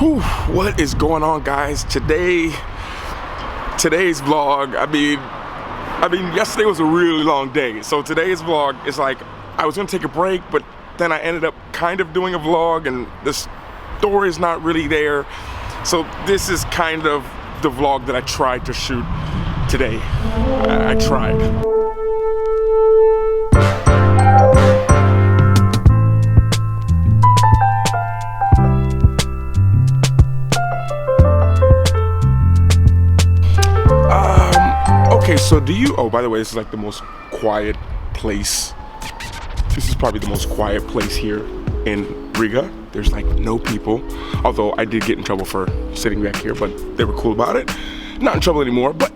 Whew, what is going on, guys? Today's vlog, I mean yesterday was a really long day, so today's vlog is like, I was gonna take a break, but then I ended up kind of doing a vlog and the story is not really there. So this is kind of the vlog that I tried to shoot today. I tried. Okay, so oh, by the way, this is like the most quiet place. This is probably the most quiet place here in Riga. There's like no people, although I did get in trouble for sitting back here, but they were cool about it. Not in trouble anymore, but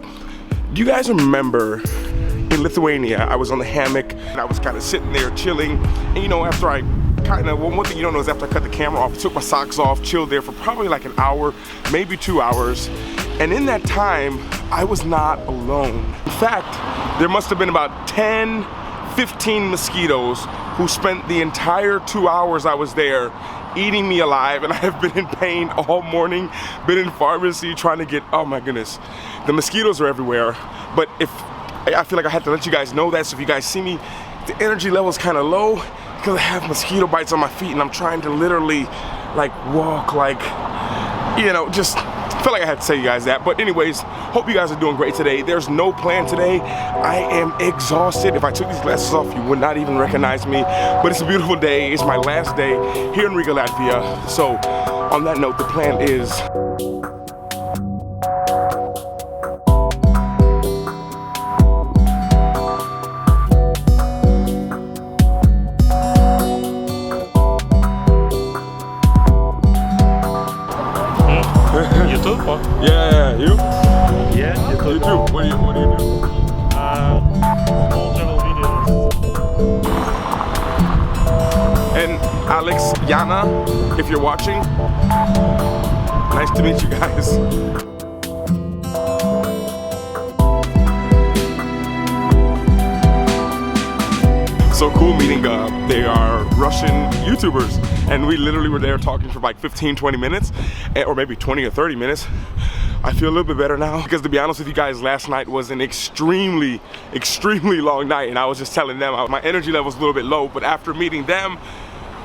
do you guys remember in Lithuania, I was on the hammock and I was kind of sitting there chilling, and you know, after I one thing you don't know is after I cut the camera off, I took my socks off, chilled there for probably like an hour, maybe 2 hours. And in that time, I was not alone. In fact, there must have been about 10, 15 mosquitoes who spent the entire 2 hours I was there eating me alive, and I have been in pain all morning, been in pharmacy trying to get, oh my goodness. The mosquitoes are everywhere, but I feel like I had to let you guys know that, so if you guys see me, the energy level is kind of low because I have mosquito bites on my feet and I'm trying to literally like walk, like, you know, just felt like I had to tell you guys that. But anyways, hope you guys are doing great today. There's no plan today. I am exhausted. If I took these glasses off, you would not even recognize me. But it's a beautiful day. It's my last day here in Riga, Latvia. So on that note, the plan is YouTube? Or? yeah, you? Yeah, YouTube. You too. What do you do? Small travel videos. And Alex, Yana, if you're watching, nice to meet you guys. So cool meeting, they are Russian YouTubers, and we literally were there talking for like 15-20 minutes, or maybe 20 or 30 minutes. I feel a little bit better now, because to be honest with you guys, last night was an extremely long night, and I was just telling them my energy level was a little bit low, but after meeting them,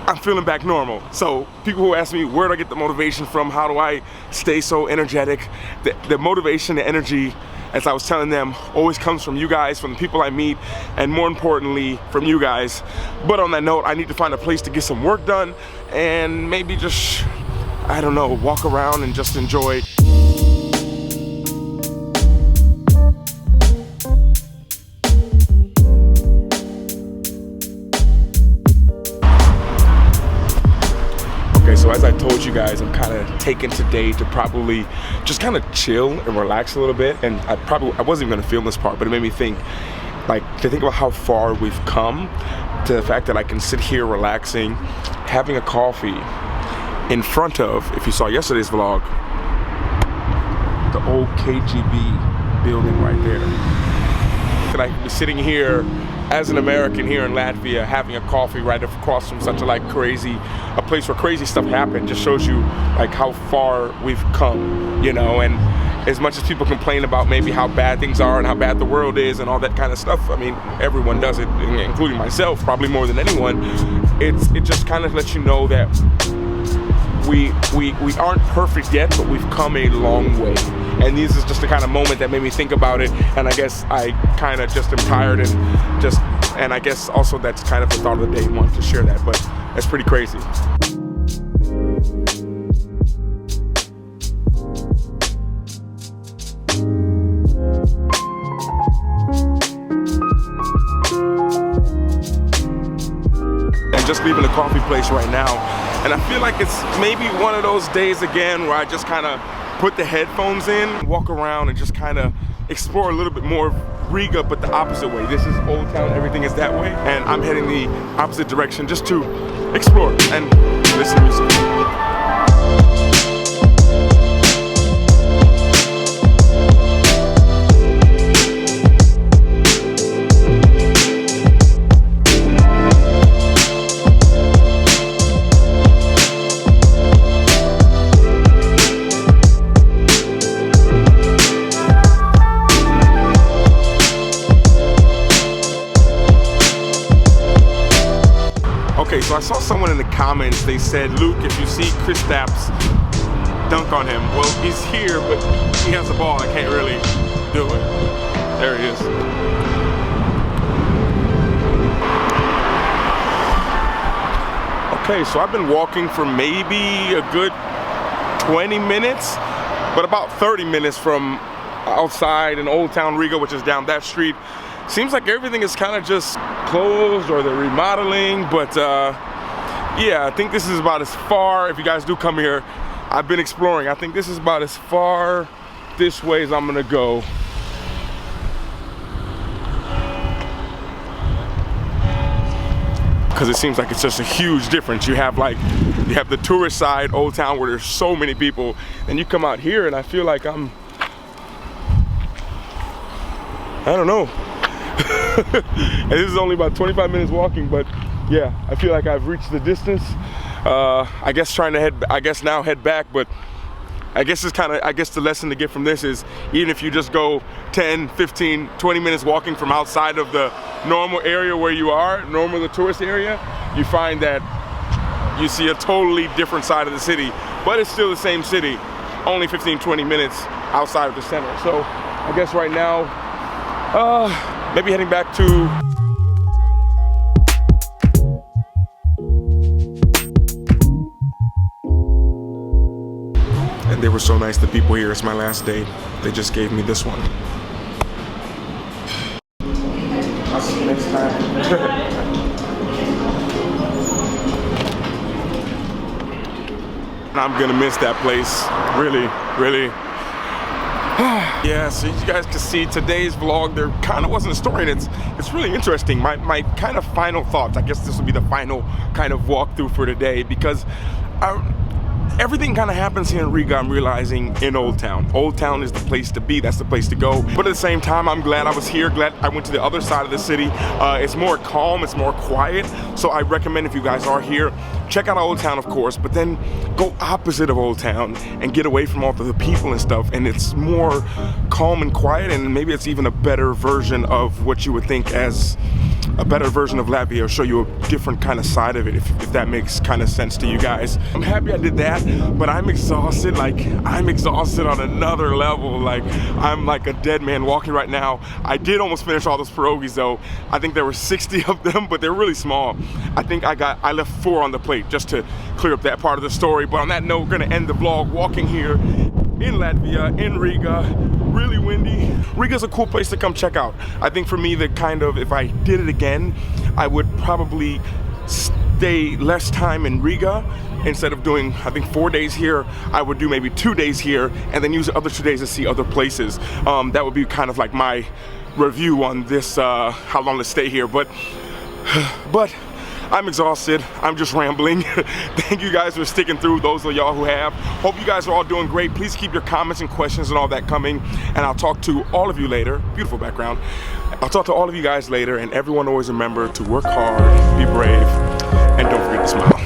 I'm feeling back normal. So people who ask me, where do I get the motivation from? How do I stay so energetic? The motivation, the energy, as I was telling them, always comes from you guys, from the people I meet, and more importantly, from you guys. But on that note, I need to find a place to get some work done and maybe just, I don't know, walk around and just enjoy. So as I told you guys, I'm kind of taking today to probably just kind of chill and relax a little bit. And I wasn't even gonna film this part, but it made me think, like, to think about how far we've come, to the fact that I can sit here relaxing, having a coffee in front of, if you saw yesterday's vlog, the old KGB building right there. And I can be sitting here as an American here in Latvia, having a coffee right across from such a place where crazy stuff happened. Just shows you like how far we've come, you know. And as much as people complain about maybe how bad things are and how bad the world is and all that kind of stuff, I mean, everyone does it, including myself, probably more than anyone. It just kind of lets you know that we aren't perfect yet, but we've come a long way. And this is just the kind of moment that made me think about it. And I guess I kind of just am tired and I guess also that's kind of the thought of the day, wanted to share that, but that's pretty crazy. And just leaving the coffee place right now. And I feel like it's maybe one of those days again where I just kind of put the headphones in, walk around and just kind of explore a little bit more of Riga, but the opposite way. This is Old Town, everything is that way. And I'm heading the opposite direction just to explore and listen to music. someone in the comments, they said, Luke, if you see Kristaps, dunk on him. Well, he's here, but he has the ball. I can't really do it. There he is. Okay, so I've been walking for maybe a good 20 minutes, but about 30 minutes from outside in Old Town Riga, which is down that street. Seems like everything is kind of just closed or they're remodeling, but yeah, I think this is about as far, if you guys do come here, I've been exploring. I think this is about as far this way as I'm gonna go. Because it seems like it's just a huge difference. You have the tourist side, Old Town, where there's so many people, and you come out here and I feel like I don't know. And this is only about 25 minutes walking, but yeah, I feel like I've reached the distance. I guess now head back, but I guess the lesson to get from this is, even if you just go 10, 15, 20 minutes walking from outside of the normal area where you are, the tourist area, you find that you see a totally different side of the city, but it's still the same city, only 15, 20 minutes outside of the center. So I guess right now, maybe heading back to and they were so nice, the people here. It's my last day. They just gave me this one. I'll see you next time. I'm gonna miss that place. Really, really. Yeah, so you guys can see today's vlog, there kind of wasn't a story, and it's really interesting. My kind of final thoughts, I guess this will be the final kind of walkthrough for today, because everything kind of happens here in Riga, I'm realizing, in Old Town. Old Town is the place to be, that's the place to go. But at the same time, I'm glad I was here, glad I went to the other side of the city. It's more calm, it's more quiet. So I recommend, if you guys are here, check out Old Town, of course, but then go opposite of Old Town and get away from all the people and stuff. And it's more calm and quiet, and maybe it's even a better version of what you would think as a better version of Latvia, or show you a different kind of side of it, if that makes kind of sense to you guys. I'm happy I did that, but I'm exhausted. I'm exhausted on another level. I'm like a dead man walking right now. I did almost finish all those pierogies though. I think there were 60 of them, but they're really small. I think I left 4 on the plate, just to clear up that part of the story. But on that note, we're gonna end the vlog walking here in Latvia, in Riga. Really windy. Riga's a cool place to come check out. I think for me, if I did it again, I would probably stay less time in Riga. Instead of doing, I think, 4 days here, I would do maybe 2 days here, and then use the other 2 days to see other places. That would be kind of like my review on this, how long to stay here. But I'm exhausted. I'm just rambling. Thank you guys for sticking through, those of y'all who have. Hope you guys are all doing great. Please keep your comments and questions and all that coming, and I'll talk to all of you later. Beautiful background. I'll talk to all of you guys later, and everyone always remember to work hard, be brave, and don't forget to smile.